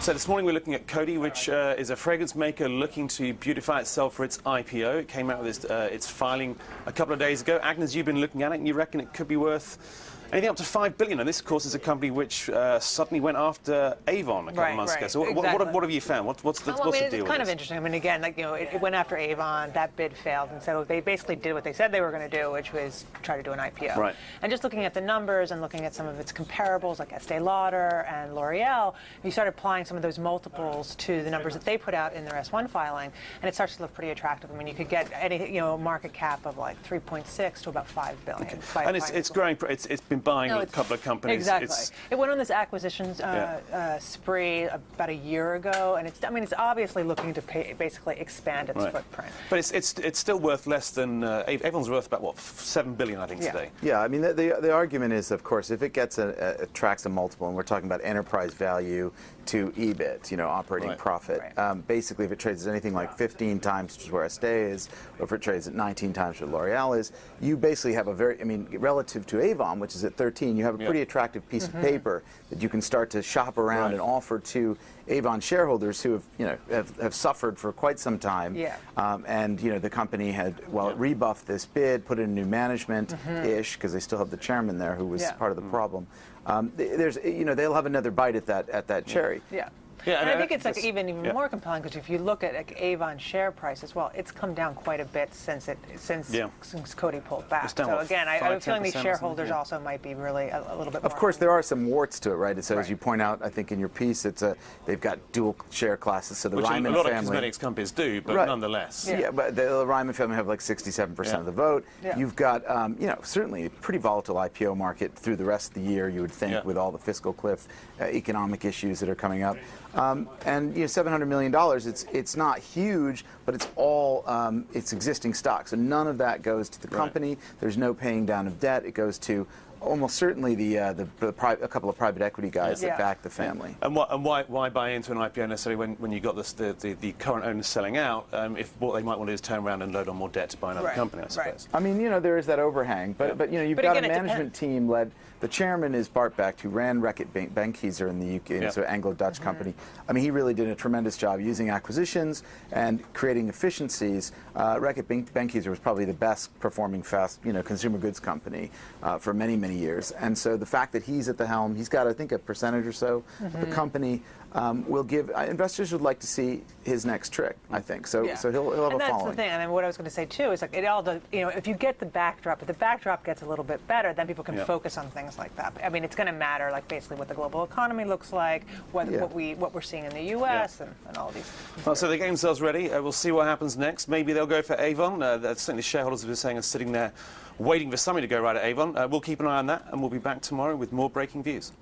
So this morning we're looking at Coty, which is a fragrance maker looking to beautify itself for its IPO. It came out with its filing a couple of days ago. Agnes, you've been looking at it, and you reckon it could be worth anything up to $5 billion. And this, of course, is a company which suddenly went after Avon a couple of months ago. So what have you found? What's the deal with this? It's kind of interesting. I mean, again, like, it went after Avon. That bid failed, and so they basically did what they said they were going to do, which was try to do an IPO. Right. And just looking at the numbers and looking at some of its comparables, like Estee Lauder and L'Oreal, you start applying some of those multiples to the numbers that they put out in their S1 filing, and it starts to look pretty attractive. I mean, you could get any, market cap of like 3.6 to about $5 billion. Okay. And it's growing. It's been buying a couple of companies. Exactly. It went on this acquisitions spree about a year ago, and it's obviously looking to basically expand its footprint. But it's still worth less than Avon's worth about what, $7 billion, I think, today. Yeah, I mean the argument is, of course, if it gets attracts a multiple, and we're talking about enterprise value to EBIT, operating profit. Basically, if it trades at anything like 15 times, which is where Estee is, or if it trades at 19 times where L'Oreal is, you basically have a relative to Avon, which is at 13, you have a pretty attractive piece of paper that you can start to shop around and offer to Avon shareholders who have suffered for quite some time. And the company had, it rebuffed this bid, put in new management-ish, because they still have the chairman there who was part of the problem. They'll have another bite at that cherry. Yeah, and I think it's even more compelling because if you look at Avon's share price as well, it's come down quite a bit since Coty pulled back. So again, I have a feeling these shareholders also might be really a little bit more. Of course, there are some warts to it, right? So as you point out, I think in your piece, they've got dual share classes. So the Ryman family, a lot of cosmetics companies do, but nonetheless. Yeah, but the Ryman family have like 67% of the vote. You've got certainly a pretty volatile IPO market through the rest of the year. You would think with all the fiscal cliff, economic issues that are coming up. And $700 million, it's not huge, but it's all it's existing stock. So none of that goes to the company. There's no paying down of debt. It goes to almost certainly a couple of private equity guys that back the family. And why buy into an IPO necessarily when you got the current owners selling out? If what they might want to do is turn around and load on more debt to buy another company, I suppose. I mean, there is that overhang, but you've got a management team led. The chairman is Bart Becht, who ran Reckitt Benckiser in the UK, so Anglo-Dutch company. I mean, he really did a tremendous job using acquisitions and creating efficiencies. Reckitt Benckiser was probably the best performing fast, consumer goods company for many, many years. And so the fact that he's at the helm, he's got, I think, a percentage or so of the company. Will give investors would like to see his next trick, I think. So he'll have a following. And that's the thing. And then what I was going to say too is like it all does. If you get the backdrop, if the backdrop gets a little bit better, then people can focus on things like that. I mean, it's going to matter, like basically what the global economy looks like, what we're seeing in the U.S. and all these. Well, so they're getting themselves ready. We'll see what happens next. Maybe they'll go for Avon. That's certainly shareholders have been saying are sitting there waiting for something to go right at Avon. We'll keep an eye on that, and we'll be back tomorrow with more breaking views.